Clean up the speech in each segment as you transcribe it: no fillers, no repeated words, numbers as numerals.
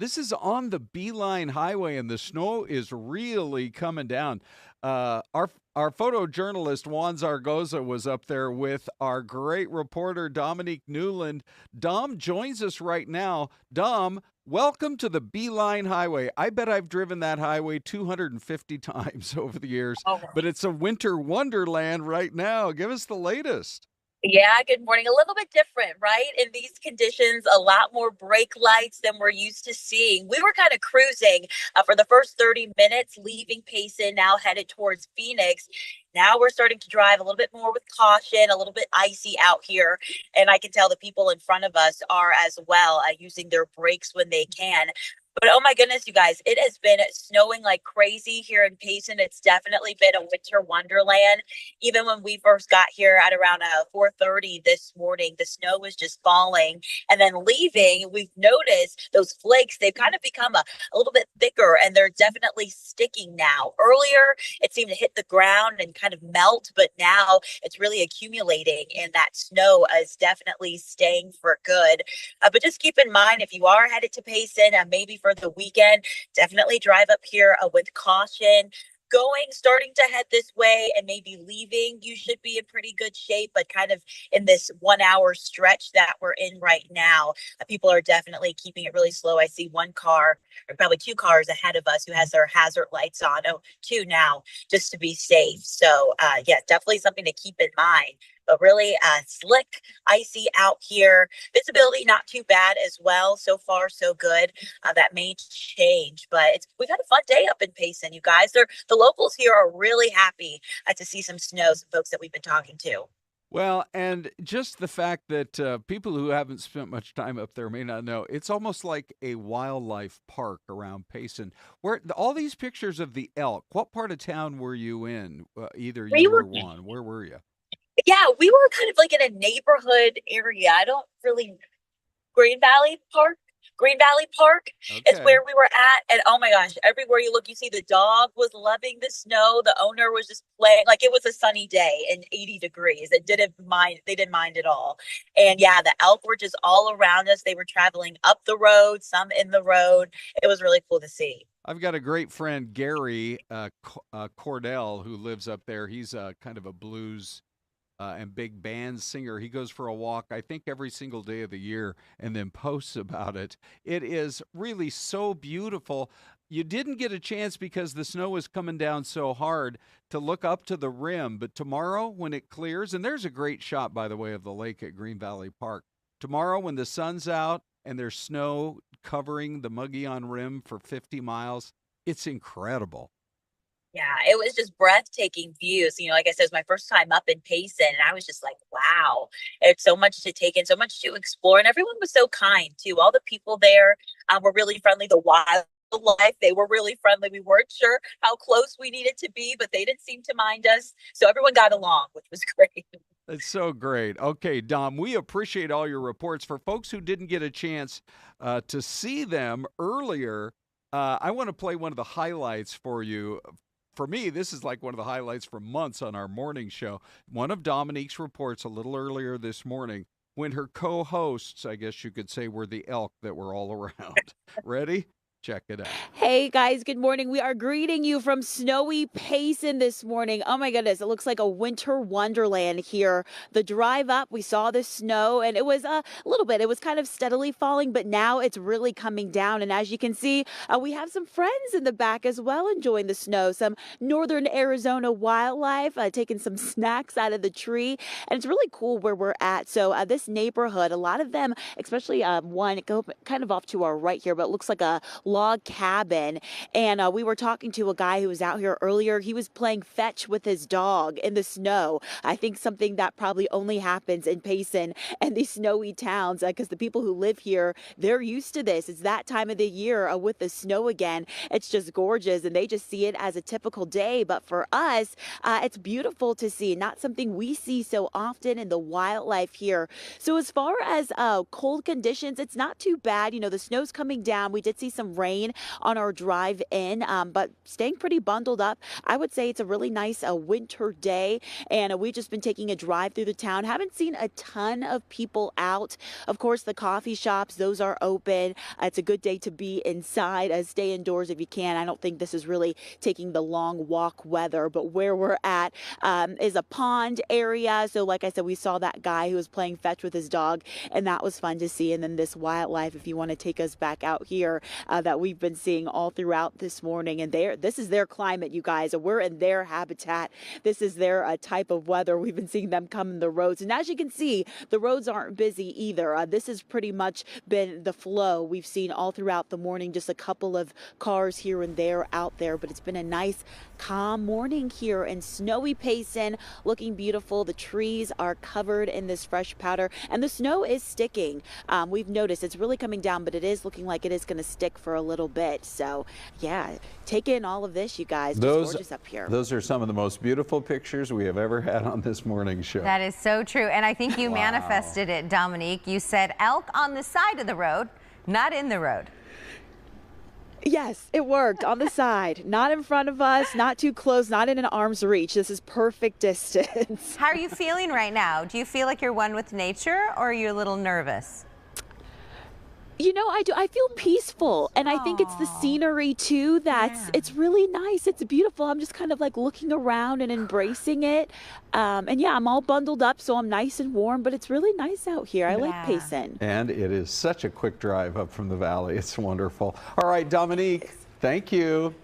This is on the Beeline Highway, and the snow is really coming down. Our photojournalist Juan Zargoza was up there with our great reporter Dominique Newland. Dom joins us right now. Dom, welcome to the Beeline Highway. I bet I've driven that highway 250 times over the years, Oh, but it's a winter wonderland right now. Give us the latest. yeah, good morning. A little bit different, right? In these conditions, a lot more brake lights than we're used to seeing. We were kind of cruising for the first 30 minutes, leaving Payson, now headed towards Phoenix. Now we're starting to drive a little bit more with caution, a little bit icy out here. And I can tell the people in front of us are as well, using their brakes when they can. But oh my goodness, you guys, it has been snowing like crazy here in Payson. It's definitely been a winter wonderland. Even when we first got here at around 4:30 this morning, the snow was just falling. And then leaving, we've noticed those flakes, they've kind of become a little bit thicker and they're definitely sticking now. Earlier, it seemed to hit the ground and kind of melt, but now it's really accumulating and that snow is definitely staying for good. But just keep in mind if you are headed to Payson, maybe for the weekend, definitely drive up here with caution. Starting to head this way and maybe leaving, you should be in pretty good shape. But kind of in this 1 hour stretch that we're in right now, people are definitely keeping it really slow. I see one car, or probably two cars ahead of us, who has their hazard lights on. Oh, two now, just to be safe. So, yeah, definitely something to keep in mind. But really slick, icy out here. Visibility not too bad as well. So far, so good. That may change, but we've had a fun day up in Payson, you guys. The locals here are really happy to see some snow, some folks that we've been talking to. Well, and just the fact that people who haven't spent much time up there may not know, it's almost like a wildlife park around Payson. All these pictures of the elk, what part of town were you in? Either We you were, or Juan, where were you? yeah, we were kind of like in a neighborhood area. I don't really Green Valley Park. Green Valley Park is Okay. where we were at. And oh my gosh, everywhere you look, you see the dog was loving the snow. The owner was just playing like it was a sunny day and 80 degrees. They didn't mind at all. And yeah, the elk were just all around us. They were traveling up the road, some in the road. It was really cool to see. I've got a great friend, Gary Cordell, who lives up there. He's kind of a blues and big band singer. He goes for a walk, I think, every single day of the year and then posts about it. It is really so beautiful. You didn't get a chance because the snow was coming down so hard to look up to the rim. But tomorrow, when it clears, and there's a great shot, by the way, of the lake at Green Valley Park. Tomorrow, when the sun's out and there's snow covering the Mogollon Rim for 50 miles, it's incredible. Yeah, it was just breathtaking views. Like I said, it was my first time up in Payson, and I was just like, wow, it's so much to take in, so much to explore. And everyone was so kind too. All the people there were really friendly. The wildlife, they were really friendly. We weren't sure how close we needed to be, but they didn't seem to mind us. So everyone got along, which was great. It's so great. Okay, Dom, we appreciate all your reports. For folks who didn't get a chance to see them earlier, I want to play one of the highlights for you. For me, this is like one of the highlights for months on our morning show. One of Dominique's reports a little earlier this morning when her co hosts, I guess you could say, were the elk that were all around. Ready? Check it out. Hey guys, good morning. We are greeting you from snowy Payson this morning. Oh my goodness, it looks like a winter wonderland here. The drive up, we saw the snow and it was a little bit, it was kind of steadily falling, but now it's really coming down. And as you can see, we have some friends in the back as well enjoying the snow, some northern Arizona wildlife taking some snacks out of the tree. And it's really cool where we're at. So this neighborhood, a lot of them, especially one, go kind of off to our right here, but it looks like a log cabin. And we were talking to a guy who was out here earlier. He was playing fetch with his dog in the snow. I think something that probably only happens in Payson and these snowy towns because the people who live here, they're used to this. It's that time of the year with the snow again. It's just gorgeous and they just see it as a typical day. But for us, it's beautiful to see, not something we see so often in the wildlife here. So as far as cold conditions, it's not too bad. The snow's coming down. We did see some rain on our drive in, but staying pretty bundled up. I would say it's a really nice winter day, and we've just been taking a drive through the town. Haven't seen a ton of people out. Of course, the coffee shops, those are open. It's a good day to be inside. Stay indoors if you can. I don't think this is really taking the long walk weather, but where we're at is a pond area. So like I said, we saw that guy who was playing fetch with his dog, and that was fun to see. And then this wildlife, if you want to take us back out here, that we've been seeing all throughout this morning. And this is their climate, you guys. We're in their habitat. This is their type of weather. We've been seeing them come in the roads. And as you can see, the roads aren't busy either. This has pretty much been the flow we've seen all throughout the morning. Just a couple of cars here and there out there, but it's been a nice, calm morning here in snowy Payson, looking beautiful. The trees are covered in this fresh powder, and the snow is sticking. We've noticed it's really coming down, but it is looking like it is going to stick for a little bit. So yeah, take in all of this, you guys. Just gorgeous up here. Those are some of the most beautiful pictures we have ever had on this morning show. That is so true, and I think you manifested it, Dominique. You said elk on the side of the road, not in the road. Yes, it worked. On the side, not in front of us, not too close, not in an arm's reach. This is perfect distance. How are you feeling right now? Do you feel like you're one with nature, or are you a little nervous? You know, I do. I feel peaceful, and I think it's the scenery too. It's really nice. It's beautiful. I'm just kind of like looking around and embracing it. And yeah, I'm all bundled up, so I'm nice and warm. But it's really nice out here. I like Payson. And it is such a quick drive up from the valley. It's wonderful. All right, Dominique, thank you.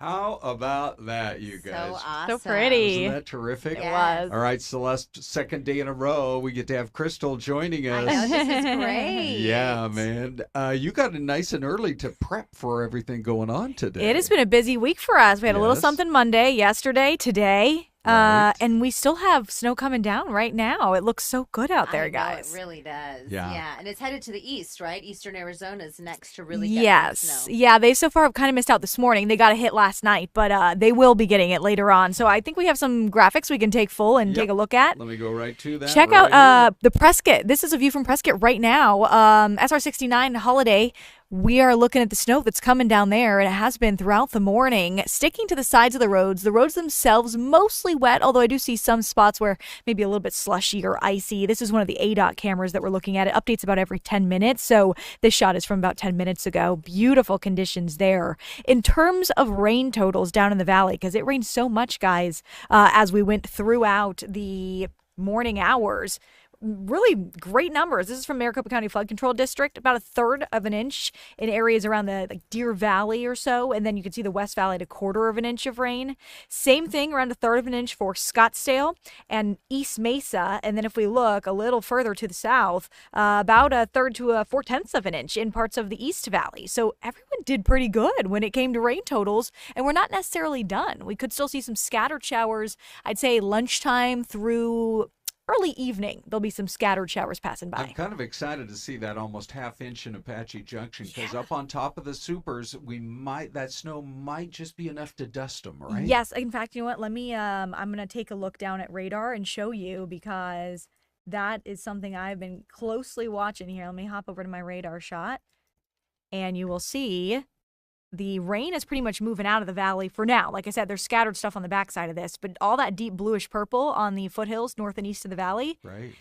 How about that, you guys? So awesome. So pretty. Isn't that terrific? It was. All right, Celeste, second day in a row, we get to have Crystal joining us. I know, this is great. Yeah, man. You got it nice and early to prep for everything going on today. It has been a busy week for us. We had a little something Monday, yesterday, today. Right. And we still have snow coming down right now. It looks so good out there, guys. It really does. Yeah. And it's headed to the east, right? Eastern Arizona is next to really get that snow. Yeah, they so far have kind of missed out this morning. They got a hit last night, but they will be getting it later on. So I think we have some graphics we can take full and take a look at. Let me go right to that. Check out the Prescott. This is a view from Prescott right now. SR69 holiday. We are looking at the snow that's coming down there, and it has been throughout the morning, sticking to the sides of the roads. The roads themselves mostly wet, although I do see some spots where maybe a little bit slushy or icy. This is one of the ADOT cameras that we're looking at. It updates about every 10 minutes, so this shot is from about 10 minutes ago. Beautiful conditions there. In terms of rain totals down in the valley, because it rained so much, guys, as we went throughout the morning hours, really great numbers. This is from Maricopa County Flood Control District, about 1/3 of an inch in areas around the Deer Valley or so, and then you can see the West Valley at 1/4 of an inch of rain. Same thing, around 1/3 of an inch for Scottsdale and East Mesa, and then if we look a little further to the south, about 1/3 to 4/10 of an inch in parts of the East Valley. So everyone did pretty good when it came to rain totals, and we're not necessarily done. We could still see some scattered showers, I'd say lunchtime through early evening. There'll be some scattered showers passing by. I'm kind of excited to see that almost ½ inch in Apache Junction, because up on top of the supers, that snow might just be enough to dust them, right? Yes. In fact, you know what? Let me, I'm going to take a look down at radar and show you, because that is something I've been closely watching here. Let me hop over to my radar shot, and you will see the rain is pretty much moving out of the valley for now. Like I said, there's scattered stuff on the backside of this, but all that deep bluish purple on the foothills north and east of the valley,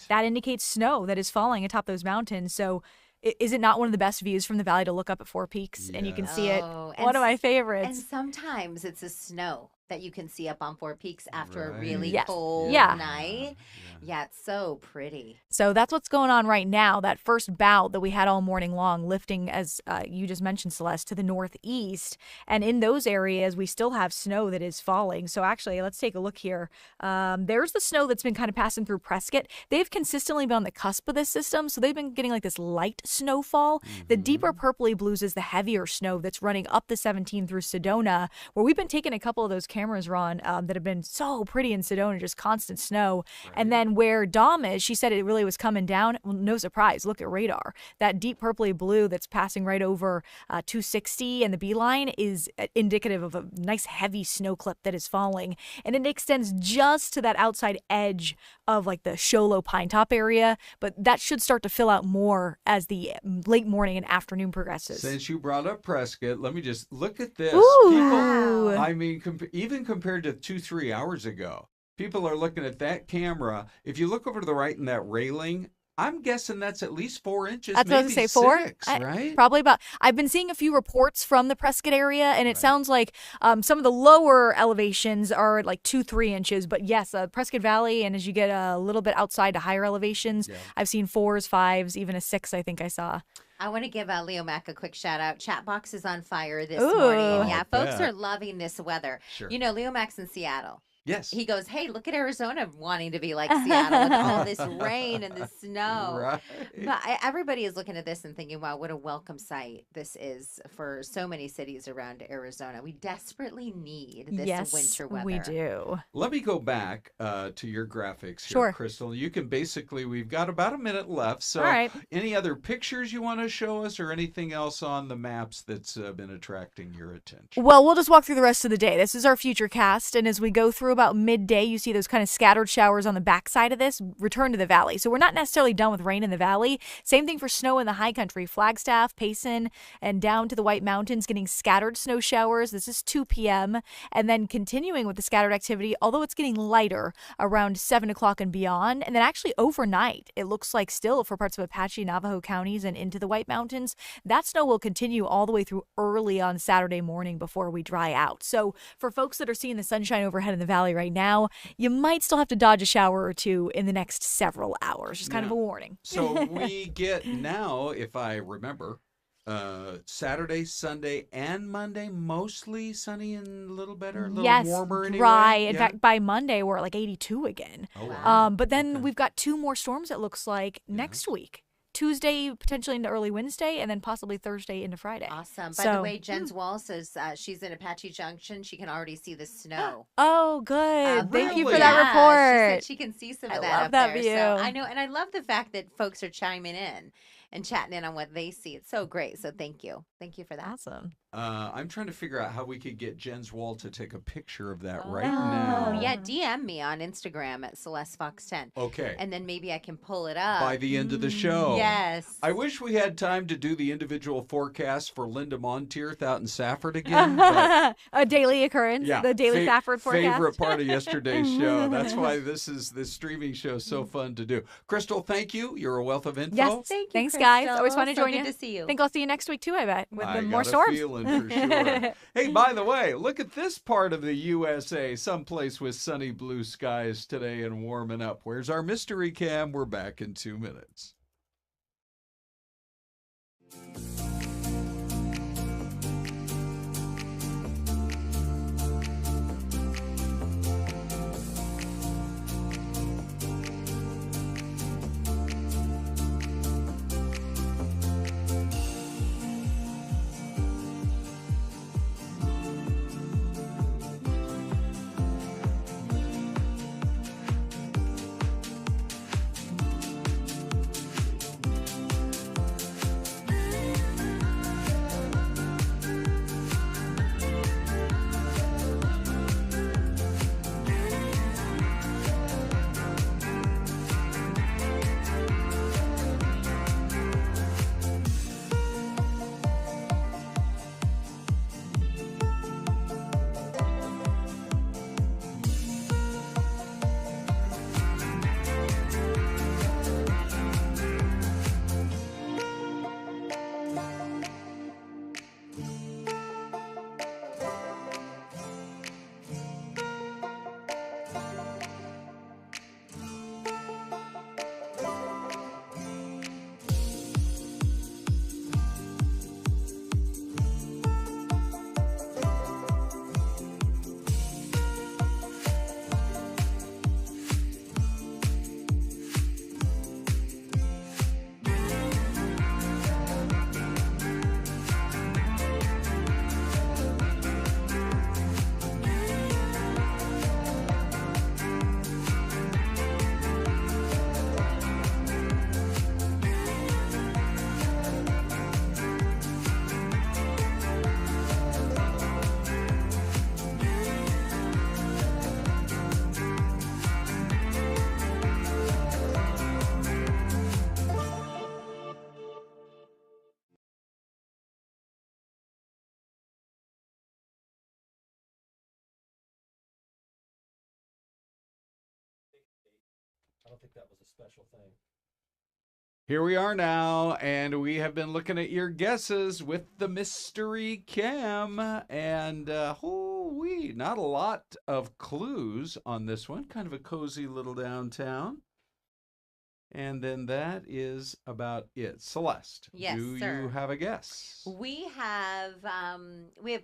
that indicates snow that is falling atop those mountains. So is it not one of the best views from the valley to look up at Four Peaks? And you can see it. One of my favorites. And sometimes it's a snow that you can see up on Four Peaks after a really cold night. Yeah, it's so pretty. So that's what's going on right now. That first bout that we had all morning long, lifting, as you just mentioned, Celeste, to the northeast. And in those areas, we still have snow that is falling. So actually, let's take a look here. There's the snow that's been kind of passing through Prescott. They've consistently been on the cusp of this system, so they've been getting like this light snowfall. The deeper purpley blues is the heavier snow that's running up the 17 through Sedona, where we've been taking a couple of those cameras, Ron, that have been so pretty in Sedona, just constant snow. Right. And then where Dom is, she said it really was coming down. Well, no surprise. Look at radar. That deep purpley blue that's passing right over 260 and the beeline is indicative of a nice heavy snow clip that is falling. And it extends just to that outside edge of like the Show Low Pine Top area. But that should start to fill out more as the late morning and afternoon progresses. Since you brought up Prescott, let me just look at this. Ooh. People, I mean, even compared to 2-3 hours ago, people are looking at that camera. If you look over to the right in that railing, I'm guessing that's at least 4 inches. That's maybe what I was going to say, 4, right? Probably about. I've been seeing a few reports from the Prescott area, and it sounds like some of the lower elevations are like 2-3 inches. But yes, Prescott Valley, and as you get a little bit outside to higher elevations, I've seen 4s, 5s, even a 6. I think I saw. I want to give Leo Mack a quick shout out. Chat box is on fire this morning. Yeah, folks are loving this weather. Sure. You know, Leo Mack's in Seattle. Yes. He goes, hey, look at Arizona wanting to be like Seattle with all this rain and the snow. Right. But everybody is looking at this and thinking, wow, what a welcome sight this is for so many cities around Arizona. We desperately need this winter weather. We do. Let me go back to your graphics here, sure. Crystal. You can basically, we've got about a minute left. So any other pictures you want to show us or anything else on the maps that's been attracting your attention? Well, we'll just walk through the rest of the day. This is our future cast. And as we go through about midday, you see those kind of scattered showers on the backside of this return to the valley. So we're not necessarily done with rain in the valley. Same thing for snow in the high country. Flagstaff, Payson, and down to the White Mountains getting scattered snow showers. This is 2 p.m. And then continuing with the scattered activity, although it's getting lighter around 7 o'clock and beyond. And then actually overnight, it looks like still for parts of Apache, Navajo counties and into the White Mountains, that snow will continue all the way through early on Saturday morning before we dry out. So for folks that are seeing the sunshine overhead in the valley right now, you might still have to dodge a shower or two in the next several hours. Just kind of a warning. So we get now, if I remember, Saturday, Sunday, and Monday, mostly sunny and a little better, a little warmer anyway. Dry. In fact, by Monday, we're at like 82 again. Oh, wow. But then we've got 2 more storms, it looks like, next week. Tuesday, potentially into early Wednesday, and then possibly Thursday into Friday. Awesome. By the way, Jen's Wall says she's in Apache Junction. She can already see the snow. Oh, good. Thank you for Really? that report. She said she can see some of that love up that there. view. So I know, and I love the fact that folks are chiming in and chatting in on what they see. It's so great. So thank you. Thank you for that. Awesome. I'm trying to figure out how we could get Jen's Wall to take a picture of that right now. Oh, yeah. DM me on Instagram at Syleste Fox 10. Okay. And then maybe I can pull it up. By the end of the show. Yes. I wish we had time to do the individual forecasts for Linda Monteith out in Safford again. But a daily occurrence. yeah, The daily Safford forecast. Favorite part of yesterday's show. That's why this streaming show is so fun to do. Crystal, thank you. You're a wealth of info. Yes. Thank you, Thanks, Crystal. guys. Always fun to join good you. to see you. I think I'll see you next week, too, I bet, with more got storms. A feeling for sure. Hey, by the way, look at this part of the USA, someplace with sunny blue skies today and warming up. Where's our mystery cam? We're back in 2 minutes. that was a special thing. Here we are now, and we have been looking at your guesses with the mystery cam, and not a lot of clues on this one. Kind of a cozy little downtown. And then that is about it. Celeste, Yes, do sir. you have a guess? We have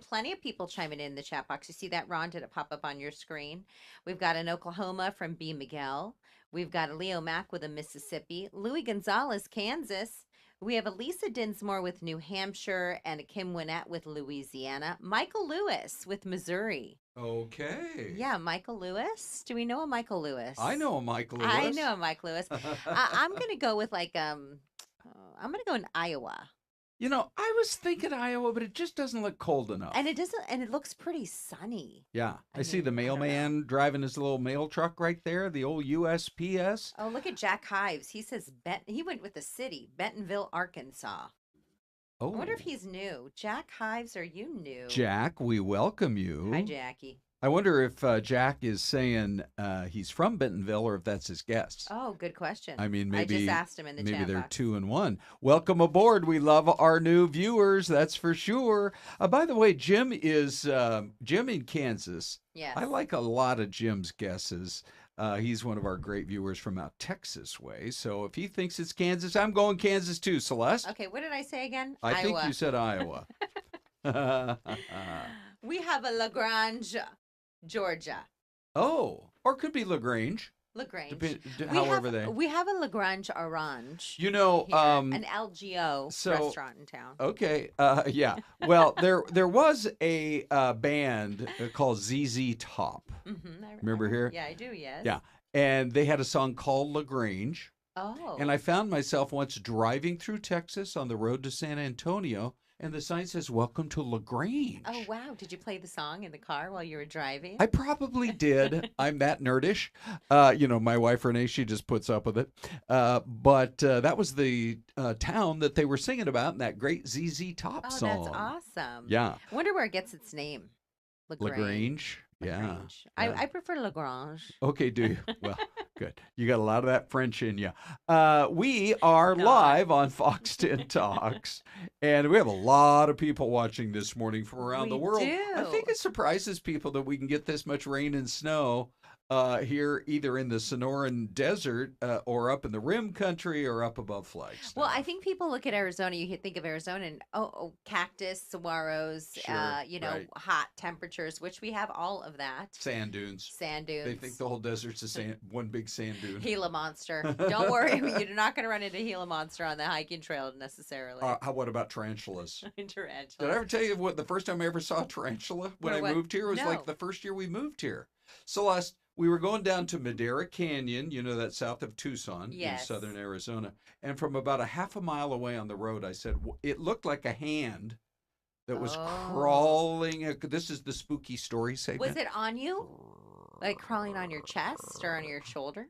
plenty of people chiming in the chat box. You see that, Ron? Did it pop up on your screen? We've got an Oklahoma from B. Miguel. We've got a Leo Mack with a Mississippi. Louis Gonzalez, Kansas. We have a Lisa Dinsmore with New Hampshire and a Kim Winnett with Louisiana. Michael Lewis with Missouri. Okay. Yeah, Michael Lewis. Do we know a Michael Lewis? I know a Mike Lewis. I know a Mike Lewis. I'm gonna go with I'm gonna go in Iowa. You know, I was thinking Iowa, but it just doesn't look cold enough. And it doesn't, and it looks pretty sunny. Yeah, I see mean, the I don't know. mailman driving his little mail truck right there, the old USPS. Oh, look at Jack Hives. He says he went with the city, Bentonville, Arkansas. Oh, I wonder if he's new. Jack Hives, are you new? Jack, we welcome you. Hi, Jackie. I wonder if Jack is saying he's from Bentonville or if that's his guess. Oh, good question. I mean, I maybe just asked him in the maybe chat they're box. 2 and 1. Welcome aboard. We love our new viewers. That's for sure. By the way, Jim is Jim in Kansas. Yes. I like a lot of Jim's guesses. He's one of our great viewers from out Texas way. So if he thinks it's Kansas, I'm going Kansas too, Celeste. Okay, what did I say again? I Iowa. think you said Iowa. We have a LaGrange, Georgia. Oh, or could be LaGrange. LaGrange. We have a LaGrange Orange. You know, here, an LGO restaurant in town. Okay, yeah. Well, there was a band called ZZ Top. Mm-hmm, Remember here? Yeah, I do. Yes. Yeah, and they had a song called LaGrange. Oh. And I found myself once driving through Texas on the road to San Antonio, and the sign says, "Welcome to LaGrange." Oh, wow. Did you play the song in the car while you were driving? I probably did. I'm that nerdish. You know, my wife Renee, she just puts up with it. But that was the town that they were singing about in that great ZZ Top song. Oh, that's awesome. Yeah. I wonder where it gets its name. LaGrange. Yeah. LaGrange. Yeah. I prefer LaGrange. Okay, do you? Well, good. You got a lot of that French in you. We are No. live on Fox 10 Talks, and we have a lot of people watching this morning from around the We world. I think do. it surprises people that we can get this much rain and snow here, either in the Sonoran Desert or up in the Rim Country or up above Flagstaff. Well, I think people look at Arizona, you think of Arizona and, cactus, saguaros, Sure, right. hot temperatures, which we have all of that. Sand dunes. Sand dunes. They think the whole desert's one big sand dune. Gila monster. Don't worry, you're not going to run into Gila monster on the hiking trail necessarily. What about tarantulas? Tarantulas. Did I ever tell you what the first time I ever saw a tarantula when I What? moved here? It was No. like the first year we moved here. Celeste, we were going down to Madera Canyon, you know, that south of Tucson Yes. in southern Arizona. And from about a half a mile away on the road, I said, it looked like a hand that was Oh. crawling. This is the spooky story segment. Was it on you? Like crawling on your chest or on your shoulder?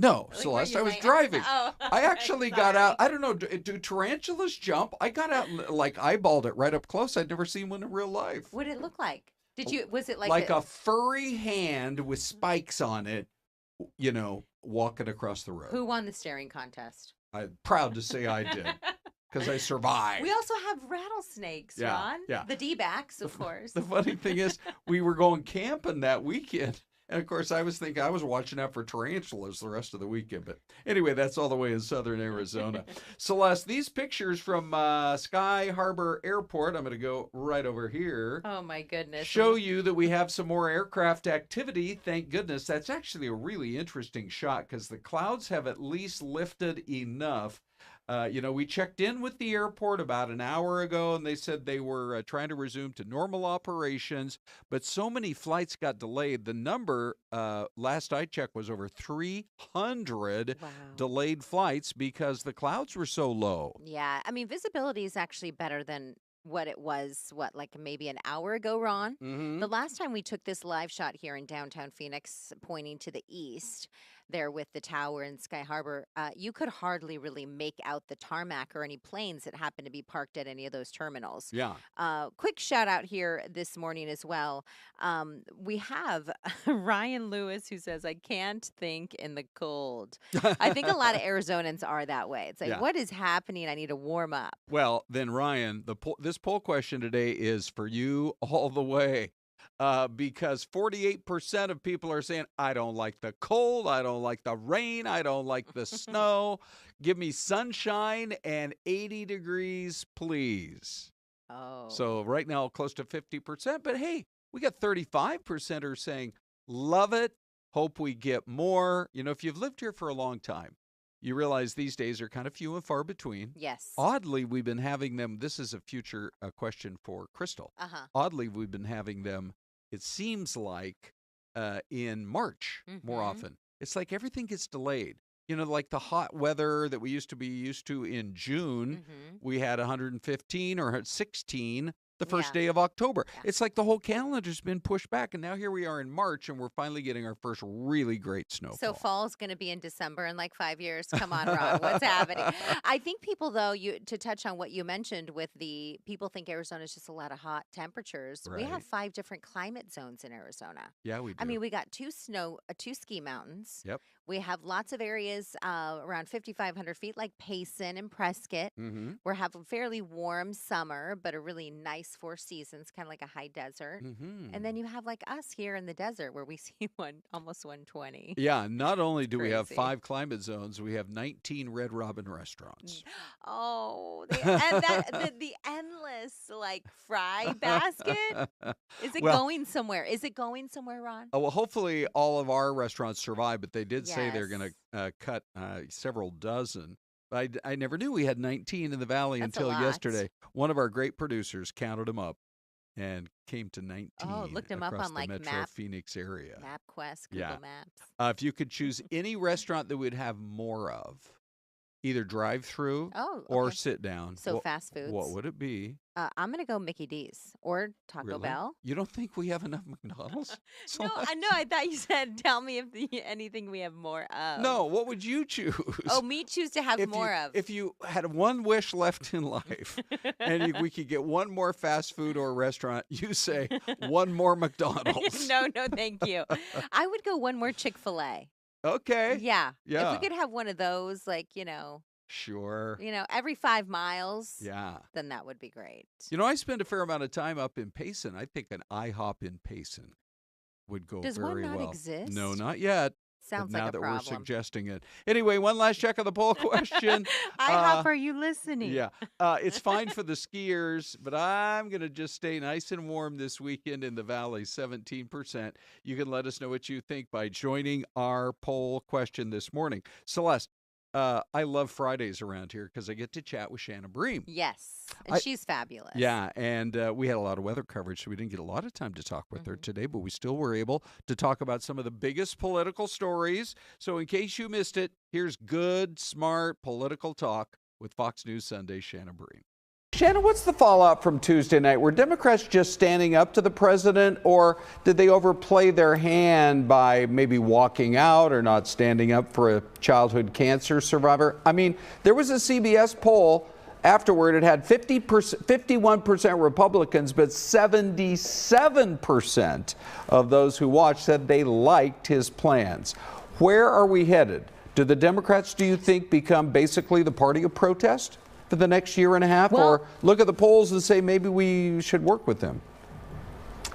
No, Like, were Celeste, you I was like, driving. Oh, I actually got sorry. out. I don't know. Do tarantulas jump? I got out and like eyeballed it right up close. I'd never seen one in real life. What did it look like? Was it Like a furry hand with spikes on it, you know, walking across the road. Who won the staring contest? I'm proud to say I did because I survived. We also have rattlesnakes, Yeah, Ron. yeah. The D-backs, of course. The funny thing is, we were going camping that weekend. And of course, I was thinking I was watching out for tarantulas the rest of the weekend. But anyway, that's all the way in southern Arizona. Celeste, these pictures from Sky Harbor Airport, I'm going to go right over here. Oh my goodness. Show you that we have some more aircraft activity. Thank goodness. That's actually a really interesting shot because the clouds have at least lifted enough. You know, we checked in with the airport about an hour ago, and they said they were trying to resume to normal operations, but so many flights got delayed. The number, last I checked, was over 300 Wow. delayed flights because the clouds were so low. Yeah, I mean, visibility is actually better than what it was, like maybe an hour ago, Ron? Mm-hmm. The last time we took this live shot here in downtown Phoenix, pointing to the east, there with the tower in Sky Harbor, you could hardly really make out the tarmac or any planes that happen to be parked at any of those terminals. Yeah. Quick shout out here this morning as well. We have Ryan Lewis who says, I can't think in the cold. I think a lot of Arizonans are that way. It's like, Yeah. what is happening? I need to warm up. Well, then, Ryan, this poll question today is for you all the way. Because 48% of people are saying, I don't like the cold, I don't like the rain, I don't like the snow. Give me sunshine and 80 degrees, please. Oh. So right now, close to 50%. But hey, we got 35% are saying, love it, hope we get more. You know, if you've lived here for a long time, you realize these days are kind of few and far between. Yes. Oddly, we've been having them. This is a future question for Crystal. Oddly, we've been having them, it seems like, in March more often. It's like everything gets delayed. You know, like the hot weather that we used to be used to in June, we had 115 or 16 the first day of October. Yeah. It's like the whole calendar's been pushed back, and now here we are in March, and we're finally getting our first really great snowfall. So fall's going to be in December in like 5 years. Come on, Ron. What's happening? I think people, though, to touch on what you mentioned with the people think Arizona is just a lot of hot temperatures. Right. We have 5 different climate zones in Arizona. Yeah, we do. I mean, we got 2 ski mountains. Yep. We have lots of areas around 5,500 feet, like Payson and Prescott. We have a fairly warm summer, but a really nice 4 seasons, kind of like a high desert. And then you have like us here in the desert where we see almost 120. Yeah, not only do we have Crazy. 5 climate zones, we have 19 Red Robin restaurants. Oh, the endless like fry basket. Is it going somewhere? Is it going somewhere, Ron? Oh, well, hopefully all of our restaurants survive, but they did say they're Yes. going to cut several dozen. I never knew we had 19 in the valley That's a until lot. yesterday. One of our great producers counted them up and came to 19 looked 'em up across on, the like, Metro Phoenix area. MapQuest, Google Yeah. Maps. If you could choose any restaurant that we'd have more of, either drive-through Oh, or okay. sit down, So fast foods. what would it be? I'm gonna go Mickey D's or Taco Really? Bell. You don't think we have enough McDonald's? No, I know. I thought you said tell me if anything we have more of. No, what would you choose? Oh, me choose to have more of. If you had one wish left in life and we could get one more fast food or restaurant, you say one more McDonald's. No, thank you. I would go one more Chick-fil-A. Okay. Yeah. Yeah. If we could have one of those, like, Sure. every 5 miles, Yeah. then that would be great. You know, I spend a fair amount of time up in Payson. I think an IHOP in Payson would go Does very one not well. exist? No, not yet. Sounds but now like a that problem. we're suggesting it. Anyway, one last check of the poll question. IHOP, are you listening? Yeah. It's fine for the skiers, but I'm going to just stay nice and warm this weekend in the valley, 17%. You can let us know what you think by joining our poll question this morning. Celeste, I love Fridays around here because I get to chat with Shannon Bream. Yes. And she's fabulous. Yeah, and we had a lot of weather coverage, so we didn't get a lot of time to talk with her today, but we still were able to talk about some of the biggest political stories. So in case you missed it, here's good, smart political talk with Fox News Sunday, Shannon Bream. Shannon, what's the fallout from Tuesday night? Were Democrats just standing up to the president, or did they overplay their hand by maybe walking out or not standing up for a childhood cancer survivor? I mean, there was a CBS poll afterward. It had 51% Republicans, but 77% of those who watched said they liked his plans. Where are we headed? Do the Democrats, do you think, become basically the party of protest for the next year and a half, or look at the polls and say maybe we should work with them?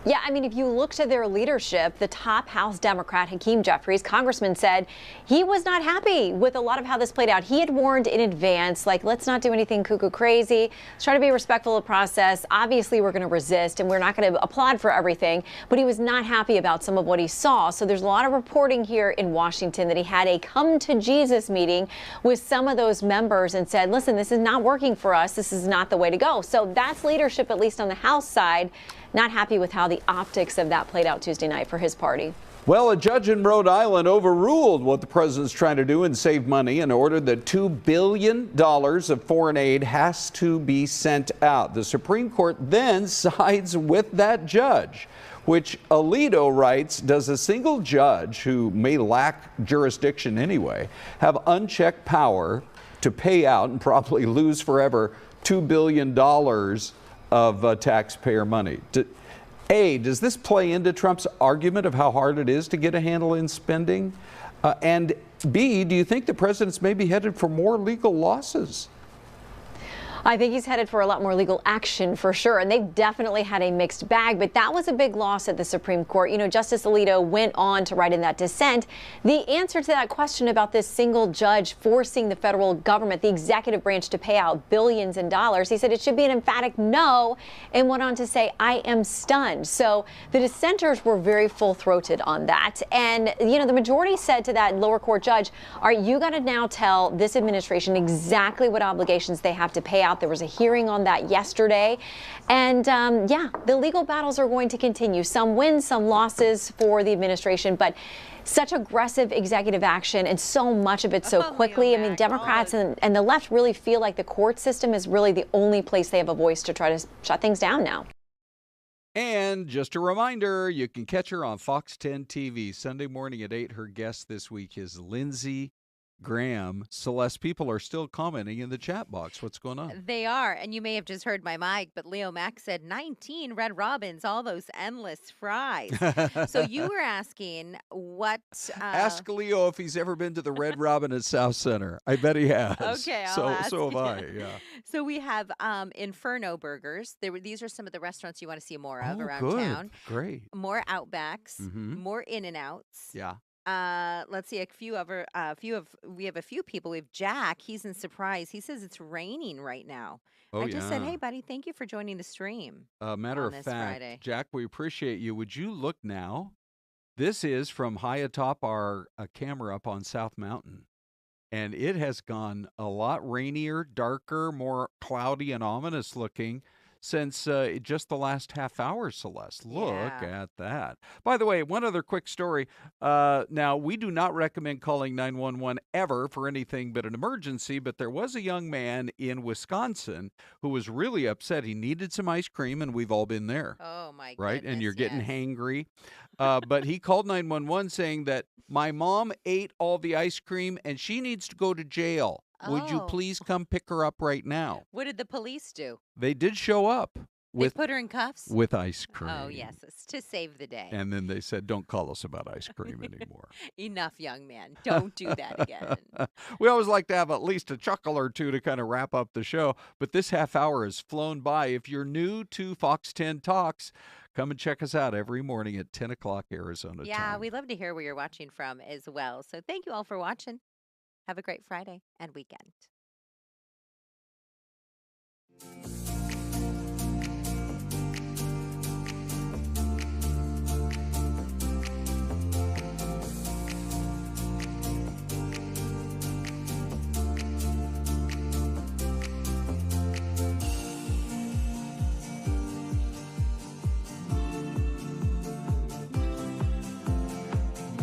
Yeah, I mean, if you look to their leadership, the top House Democrat, Hakeem Jeffries, congressman, said he was not happy with a lot of how this played out. He had warned in advance, like, let's not do anything cuckoo crazy. Let's try to be respectful of the process. Obviously, we're going to resist and we're not going to applaud for everything. But he was not happy about some of what he saw. So there's a lot of reporting here in Washington that he had a come to Jesus meeting with some of those members and said, listen, this is not working for us. This is not the way to go. So that's leadership, at least on the House side. Not happy with how the optics of that played out Tuesday night for his party. Well, a judge in Rhode Island overruled what the president's trying to do and save money and ordered that $2 billion of foreign aid has to be sent out. The Supreme Court then sides with that judge, which Alito writes, does a single judge, who may lack jurisdiction anyway, have unchecked power to pay out and probably lose forever $2 billion of taxpayer money? A, does this play into Trump's argument of how hard it is to get a handle in spending? And B, do you think the president's maybe headed for more legal losses? I think he's headed for a lot more legal action for sure. And they've definitely had a mixed bag, but that was a big loss at the Supreme Court. You know, Justice Alito went on to write in that dissent the answer to that question about this single judge forcing the federal government, the executive branch, to pay out billions in dollars. He said it should be an emphatic no, and went on to say, I am stunned. So the dissenters were very full-throated on that. And, you know, the majority said to that lower court judge, all right, you got to now tell this administration exactly what obligations they have to pay out. There was a hearing on that yesterday. And yeah, the legal battles are going to continue. Some wins, some losses for the administration, but such aggressive executive action and so much of it so quickly. I mean, Democrats and the left really feel like the court system is really the only place they have a voice to try to shut things down now. And just a reminder, you can catch her on Fox 10 TV Sunday morning at 8. Her guest this week is Lindsey Graham. Celeste, people are still commenting in the chat box. What's going on? They are. And you may have just heard my mic, but Leo Mack said 19 Red Robins, all those endless fries. So you were asking what... Ask Leo if he's ever been to the Red Robin at South Center. I bet he has. Okay, I'll ask. So have I, yeah. So we have Inferno Burgers. These are some of the restaurants you want to see more of around good. town. Great. More Outbacks, more In-N-Outs. Yeah. Let's see we have a few people. We have Jack. He's in Surprise. He says it's raining right now. I just said, hey, buddy, thank you for joining the stream. Matter of this fact, Friday. Jack, we appreciate you. Would you look now? This is from high atop our camera up on South Mountain. And it has gone a lot rainier, darker, more cloudy and ominous looking since just the last half hour, Celeste. Look at that. By the way, one other quick story. Now, we do not recommend calling 911 ever for anything but an emergency, but there was a young man in Wisconsin who was really upset. He needed some ice cream, and we've all been there. Oh, my right? goodness, And you're getting yes. hangry. But he called 911 saying that my mom ate all the ice cream, and she needs to go to jail. Would you Oh. please come pick her up right now? What did the police do? They did show up They with put her in cuffs? ice cream. Oh, yes. It's to save the day. And then they said, don't call us about ice cream anymore. Enough, young man. Don't do that again. We always like to have at least a chuckle or two to kind of wrap up the show, but this half hour has flown by. If you're new to Fox 10 Talks, come and check us out every morning at 10 o'clock Arizona time. We love to hear where you're watching from as well. So thank you all for watching. Have a great Friday and weekend.